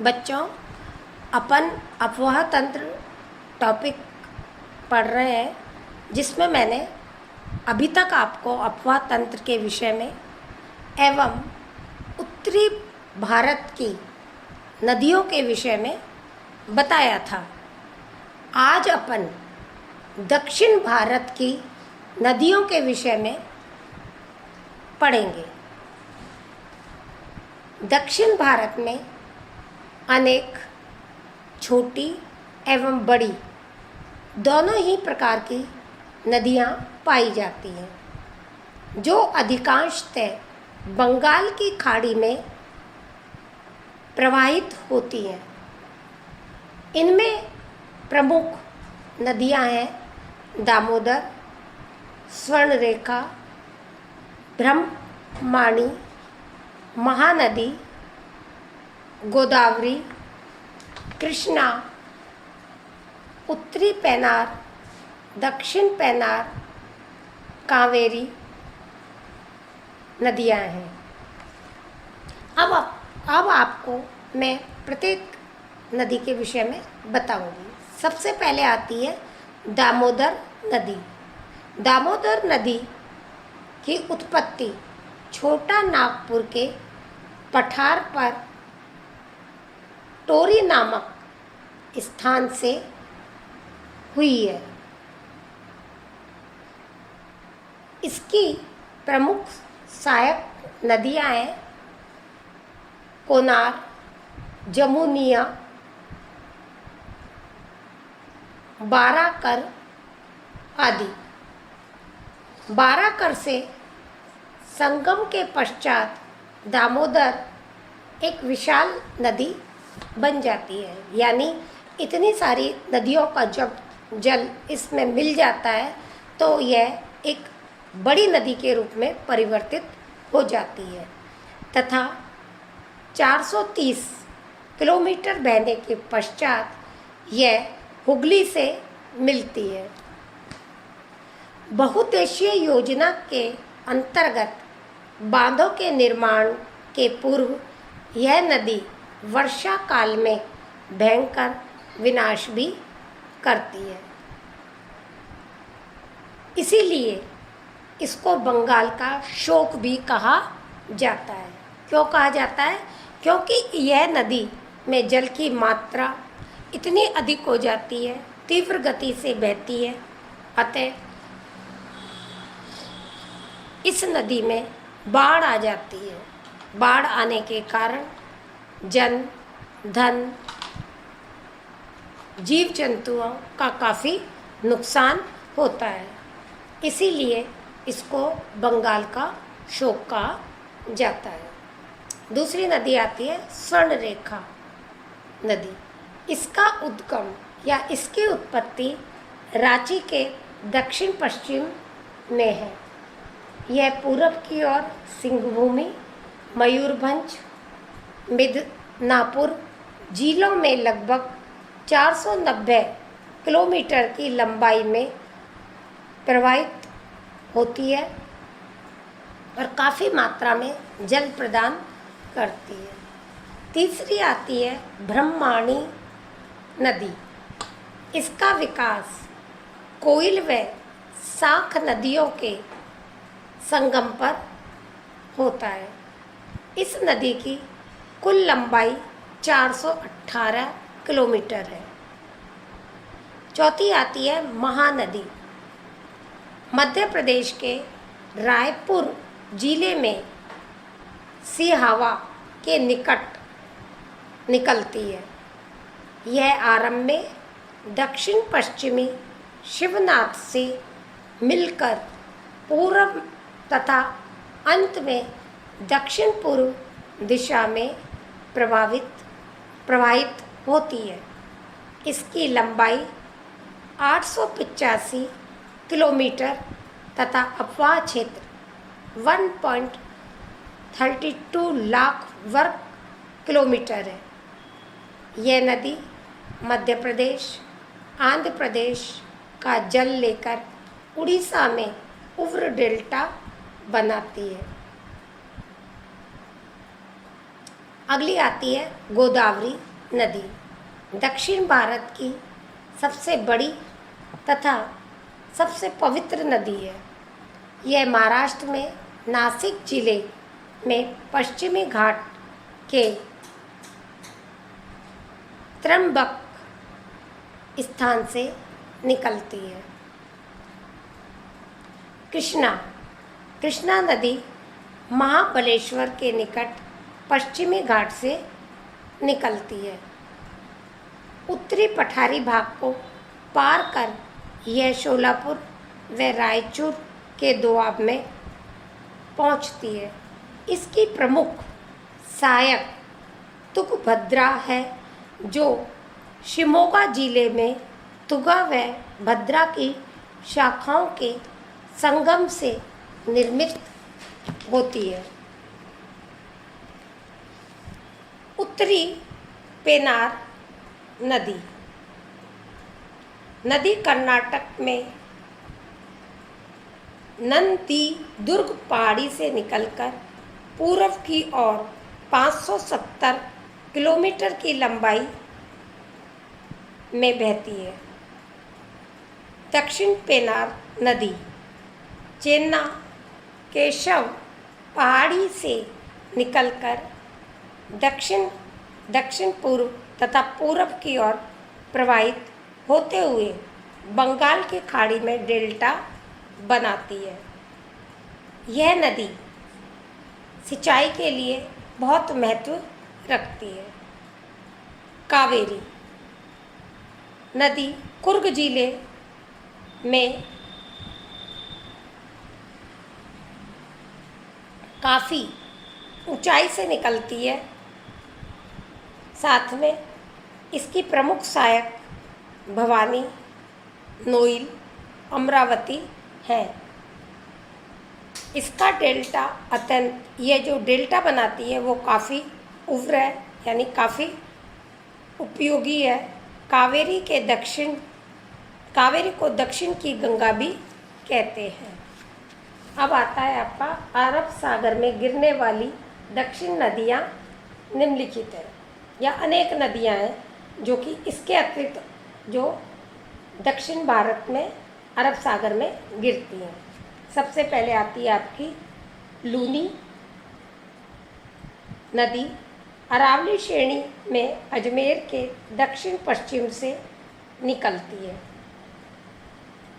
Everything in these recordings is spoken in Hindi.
बच्चों, अपन अफवाह तंत्र टॉपिक पढ़ रहे हैं, जिसमें मैंने अभी तक आपको अफवाह तंत्र के विषय में एवं उत्तरी भारत की नदियों के विषय में बताया था। आज अपन दक्षिण भारत की नदियों के विषय में पढ़ेंगे। दक्षिण भारत में अनेक छोटी एवं बड़ी दोनों ही प्रकार की नदियाँ पाई जाती हैं, जो अधिकांशतः बंगाल की खाड़ी में प्रवाहित होती हैं। इनमें प्रमुख नदियाँ हैं दामोदर, स्वर्णरेखा, ब्रह्मणी, महानदी, गोदावरी, कृष्णा, उत्तरी पेनार, दक्षिण पेनार, कावेरी नदियां हैं। अब आपको मैं प्रत्येक नदी के विषय में बताऊंगी। सबसे पहले आती है दामोदर नदी। दामोदर नदी की उत्पत्ति छोटा नागपुर के पठार पर टोरी नामक स्थान से हुई है। इसकी प्रमुख सहायक नदियां हैं कोनार, जमुनिया, बाराकर आदि। बाराकर से संगम के पश्चात दामोदर एक विशाल नदी बन जाती है। यानी इतनी सारी नदियों का जब जल इसमें मिल जाता है तो यह एक बड़ी नदी के रूप में परिवर्तित हो जाती है तथा 430 किलोमीटर बहने के पश्चात यह हुगली से मिलती है। बहुउद्देशीय योजना के अंतर्गत बांधों के निर्माण के पूर्व यह नदी वर्षा काल में भयंकर विनाश भी करती है। इसीलिए इसको बंगाल का शोक भी कहा जाता है। क्यों कहा जाता है? क्योंकि यह नदी में जल की मात्रा इतनी अधिक हो जाती है, तीव्र गति से बहती है। अतः इस नदी में बाढ़ आ जाती है। बाढ़ आने के कारण जन, धन, जीव जंतुओं का काफ़ी नुकसान होता है। इसीलिए इसको बंगाल का शोक कहा जाता है। दूसरी नदी आती है स्वर्णरेखा नदी। इसका उद्गम या इसकी उत्पत्ति रांची के दक्षिण पश्चिम में है। यह पूरब की ओर सिंहभूमि, मयूरभंज, मिदनापुर जिलों में लगभग 490 किलोमीटर की लंबाई में प्रवाहित होती है और काफ़ी मात्रा में जल प्रदान करती है। तीसरी आती है ब्रह्मणी नदी। इसका विकास कोइल व साख नदियों के संगम पर होता है। इस नदी की कुल लंबाई 418 किलोमीटर है। चौथी आती है महानदी। मध्य प्रदेश के रायपुर जिले में सिहावा के निकट निकलती है। यह आरंभ में दक्षिण पश्चिमी शिवनाथ से मिलकर पूर्व तथा अंत में दक्षिण पूर्व दिशा में प्रवाहित होती है। इसकी लंबाई 885 किलोमीटर तथा अपवाह क्षेत्र 1.32 लाख वर्ग किलोमीटर है। यह नदी मध्य प्रदेश, आंध्र प्रदेश का जल लेकर उड़ीसा में उव्र डेल्टा बनाती है। अगली आती है गोदावरी नदी दक्षिण भारत की सबसे बड़ी तथा सबसे पवित्र नदी है। यह महाराष्ट्र में नासिक जिले में पश्चिमी घाट के त्र्यंबक स्थान से निकलती है। कृष्णा नदी महाबलेश्वर के निकट पश्चिमी घाट से निकलती है। उत्तरी पठारी भाग को पार कर यह शोलापुर व रायचूर के दोआब में पहुंचती है। इसकी प्रमुख सहायक तुंगभद्रा है, जो शिमोगा जिले में तुंगा व भद्रा की शाखाओं के संगम से निर्मित होती है। उत्तरी पेनार नदी कर्नाटक में नंदीदुर्ग पहाड़ी से निकलकर पूर्व की ओर 570 किलोमीटर की लंबाई में बहती है। दक्षिण पेनार नदी चेन्ना केशव पहाड़ी से निकलकर दक्षिण पूर्व तथा पूरब की ओर प्रवाहित होते हुए बंगाल की खाड़ी में डेल्टा बनाती है। यह नदी सिंचाई के लिए बहुत महत्व रखती है। कावेरी नदी कुर्ग जिले में काफ़ी ऊंचाई से निकलती है। साथ में इसकी प्रमुख सहायक भवानी, नोइल, अमरावती है। इसका डेल्टा अत्यंत ये जो डेल्टा बनाती है वो काफ़ी उग्र है, यानी काफ़ी उपयोगी है। कावेरी को दक्षिण की गंगा भी कहते हैं। अब आता है आपका अरब सागर में गिरने वाली दक्षिण नदियाँ निम्नलिखित है, या अनेक नदियाँ हैं जो कि इसके अतिरिक्त जो दक्षिण भारत में अरब सागर में गिरती हैं। सबसे पहले आती है आपकी लूनी नदी, अरावली श्रेणी में अजमेर के दक्षिण पश्चिम से निकलती है।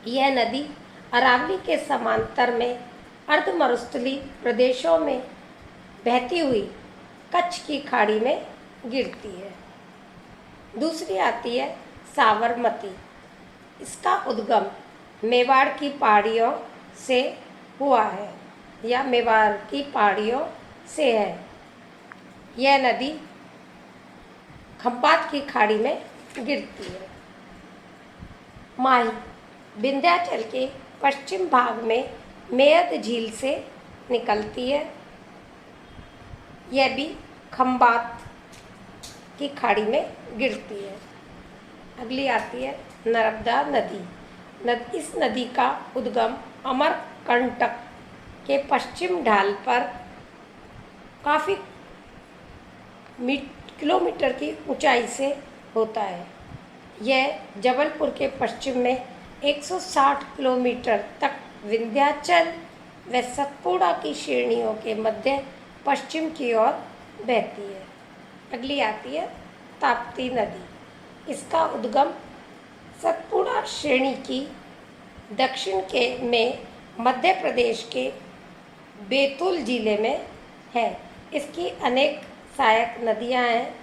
यह नदी अरावली के समांतर में अर्धमरुस्थलीय प्रदेशों में बहती हुई कच्छ की खाड़ी में गिरती है। दूसरी आती है साबरमती। इसका उद्गम मेवाड़ की पहाड़ियों से हुआ है, या मेवाड़ की पहाड़ियों से है। यह नदी खंबात की खाड़ी में गिरती है। माही विंध्याचल के पश्चिम भाग में मेयद झील से निकलती है। यह भी खंबात की खाड़ी में गिरती है। अगली आती है नर्मदा नदी। इस नदी का उद्गम अमरकंटक के पश्चिम ढाल पर काफ़ी किलोमीटर की ऊंचाई से होता है। यह जबलपुर के पश्चिम में 160 किलोमीटर तक विंध्याचल व सतपुड़ा की श्रेणियों के मध्य पश्चिम की ओर बहती है। अगली आती है ताप्ती नदी। इसका उद्गम सतपुड़ा श्रेणी की दक्षिण के में मध्य प्रदेश के बैतूल जिले में है। इसकी अनेक सहायक नदियां हैं।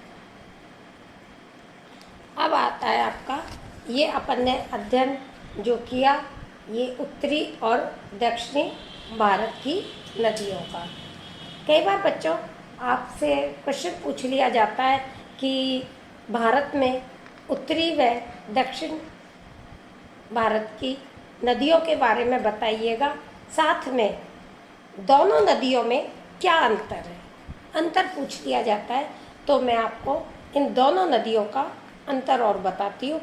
अब आता है आपका, ये अपन ने अध्ययन जो किया ये उत्तरी और दक्षिणी भारत की नदियों का। कई बार बच्चों आपसे क्वेश्चन पूछ लिया जाता है कि भारत में उत्तरी व दक्षिण भारत की नदियों के बारे में बताइएगा, साथ में दोनों नदियों में क्या अंतर है। अंतर पूछ लिया जाता है तो मैं आपको इन दोनों नदियों का अंतर और बताती हूँ।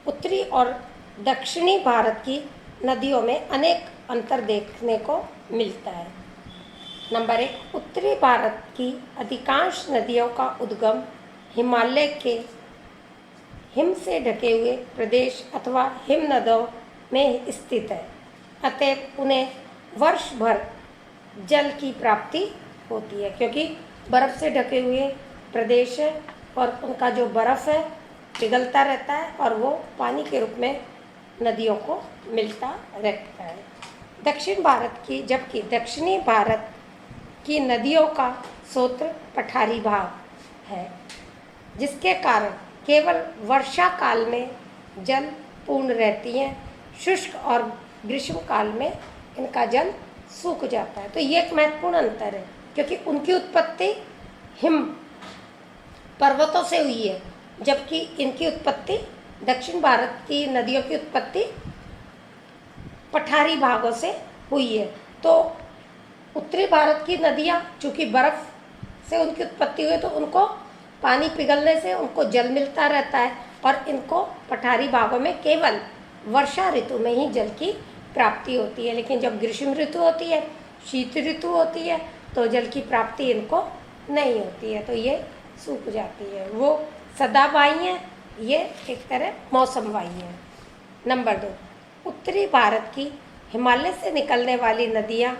उत्तरी और दक्षिणी भारत की नदियों में अनेक अंतर देखने को मिलता है। नंबर 1, उत्तरी भारत की अधिकांश नदियों का उद्गम हिमालय के हिम से ढके हुए प्रदेश अथवा हिम नदों में स्थित है, अतएव उन्हें वर्ष भर जल की प्राप्ति होती है, क्योंकि बर्फ से ढके हुए प्रदेश है और उनका जो बर्फ है पिघलता रहता है और वो पानी के रूप में नदियों को मिलता रहता है। दक्षिण भारत की जबकि दक्षिणी भारत की नदियों का स्रोत पठारी भाग है, जिसके कारण केवल वर्षा काल में जल पूर्ण रहती हैं, शुष्क और ग्रीष्म काल में इनका जल सूख जाता है। तो ये एक महत्वपूर्ण अंतर है, क्योंकि उनकी उत्पत्ति हिम पर्वतों से हुई है, जबकि इनकी उत्पत्ति दक्षिण भारत की नदियों की उत्पत्ति पठारी भागों से हुई है। तो उत्तरी भारत की नदियाँ चूँकि बर्फ़ से उनकी उत्पत्ति हुई, तो उनको पानी पिघलने से उनको जल मिलता रहता है, और इनको पठारी भागों में केवल वर्षा ऋतु में ही जल की प्राप्ति होती है। लेकिन जब ग्रीष्म ऋतु होती है, शीत ऋतु होती है, तो जल की प्राप्ति इनको नहीं होती है, तो ये सूख जाती है। वो सदाबाई हैं, ये एक तरह मौसमवाई हैं। नंबर 2, उत्तरी भारत की हिमालय से निकलने वाली नदियाँ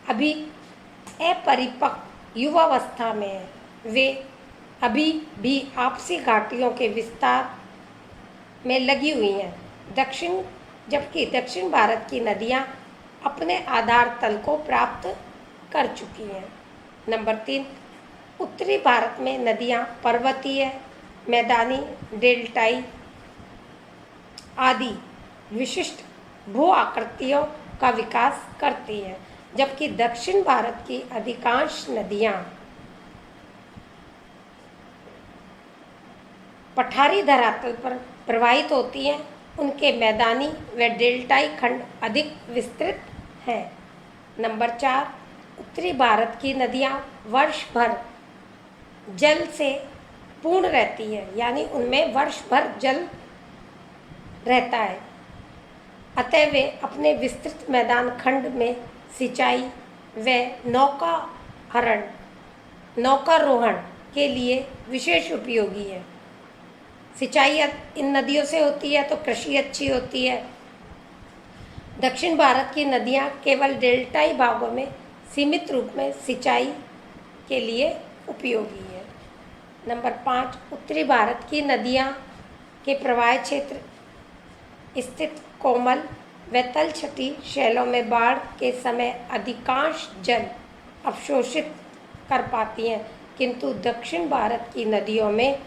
अभी अपरिपक्व युवावस्था में हैं। वे अभी भी आपसी घाटियों के विस्तार में लगी हुई हैं। जबकि दक्षिण भारत की नदियाँ अपने आधार तल को प्राप्त कर चुकी हैं। नंबर 3, उत्तरी भारत में नदियाँ पर्वतीय, मैदानी, डेल्टाई आदि विशिष्ट भू आकृतियों का विकास करती हैं, जबकि दक्षिण भारत की अधिकांश नदियाँ पठारी धरातल पर प्रवाहित होती हैं। उनके मैदानी व डेल्टाई खंड अधिक विस्तृत हैं। नंबर 4, उत्तरी भारत की नदियाँ वर्ष भर जल से पूर्ण रहती है, यानी उनमें वर्ष भर जल रहता है, अतः वे अपने विस्तृत मैदान खंड में सिंचाई व नौकारोहण के लिए विशेष उपयोगी है। सिंचाई इन नदियों से होती है तो कृषि अच्छी होती है। दक्षिण भारत की नदियाँ केवल डेल्टाई भागों में सीमित रूप में सिंचाई के लिए उपयोगी है। नंबर 5, उत्तरी भारत की नदियाँ के प्रवाह क्षेत्र स्थित कोमल व तलछटी शैलों में बाढ़ के समय अधिकांश जल अवशोषित कर पाती हैं, किंतु दक्षिण भारत की नदियों में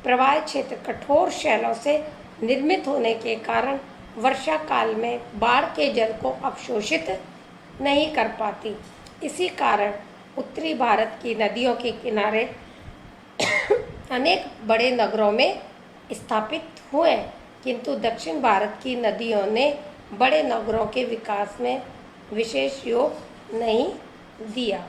प्रवाह क्षेत्र कठोर शैलों से निर्मित होने के कारण वर्षा काल में बाढ़ के जल को अवशोषित नहीं कर पाती। इसी कारण उत्तरी भारत की नदियों के किनारे अनेक बड़े नगरों में स्थापित हुए, किंतु दक्षिण भारत की नदियों ने बड़े नगरों के विकास में विशेष योग नहीं दिया।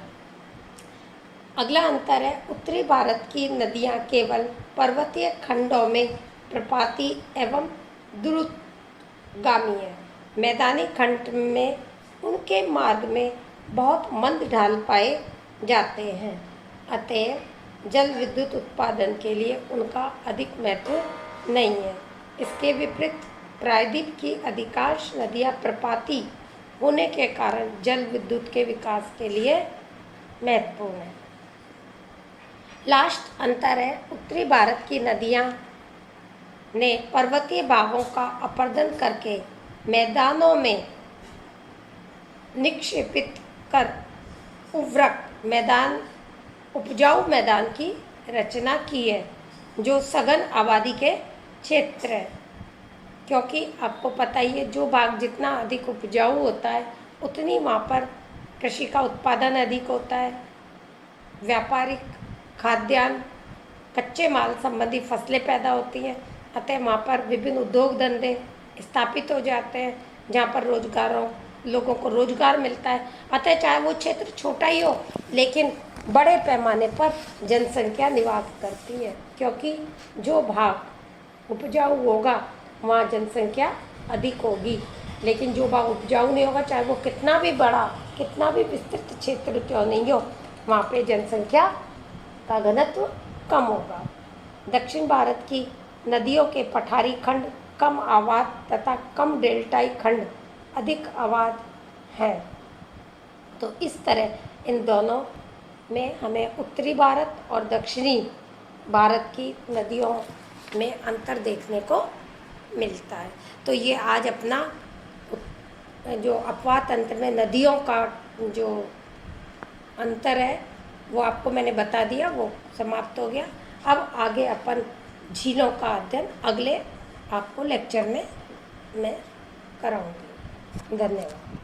अगला अंतर है, उत्तरी भारत की नदियाँ केवल पर्वतीय खंडों में प्रपाती एवं द्रुतगामी है। मैदानी खंड में उनके मार्ग में बहुत मंद ढाल पाए जाते हैं, अतः जल विद्युत उत्पादन के लिए उनका अधिक महत्व नहीं है। इसके विपरीत प्रायद्वीप की अधिकांश नदियाँ प्रपाती होने के कारण जल विद्युत के विकास के लिए महत्वपूर्ण है। लास्ट अंतर है, उत्तरी भारत की नदियाँ ने पर्वतीय भागों का अपरदन करके मैदानों में निक्षेपित कर उपजाऊ मैदान की रचना की है, जो सघन आबादी के क्षेत्र है। क्योंकि आपको पता ही है, जो भाग जितना अधिक उपजाऊ होता है उतनी वहाँ पर कृषि का उत्पादन अधिक होता है, व्यापारिक, खाद्यान्न, कच्चे माल संबंधी फसलें पैदा होती हैं, अतः वहाँ पर विभिन्न उद्योग धंधे स्थापित हो जाते हैं, जहाँ पर लोगों को रोजगार मिलता है। अतः चाहे वो क्षेत्र छोटा ही हो, लेकिन बड़े पैमाने पर जनसंख्या निवास करती है, क्योंकि जो भाग उपजाऊ होगा वहाँ जनसंख्या अधिक होगी। लेकिन जो भाग उपजाऊ नहीं होगा, चाहे वो कितना भी बड़ा, कितना भी विस्तृत क्षेत्र क्यों नहीं हो, वहाँ पे जनसंख्या का घनत्व कम होगा। दक्षिण भारत की नदियों के पठारी खंड कम आबाद तथा कम डेल्टाई खंड अधिक आबाद हैं। तो इस तरह इन दोनों में हमें उत्तरी भारत और दक्षिणी भारत की नदियों में अंतर देखने को मिलता है। तो ये आज अपना जो अपवाह तंत्र में नदियों का जो अंतर है वो आपको मैंने बता दिया, वो समाप्त हो गया। अब आगे अपन झीलों का अध्ययन अगले आपको लेक्चर में मैं कराऊंगी। धन्यवाद।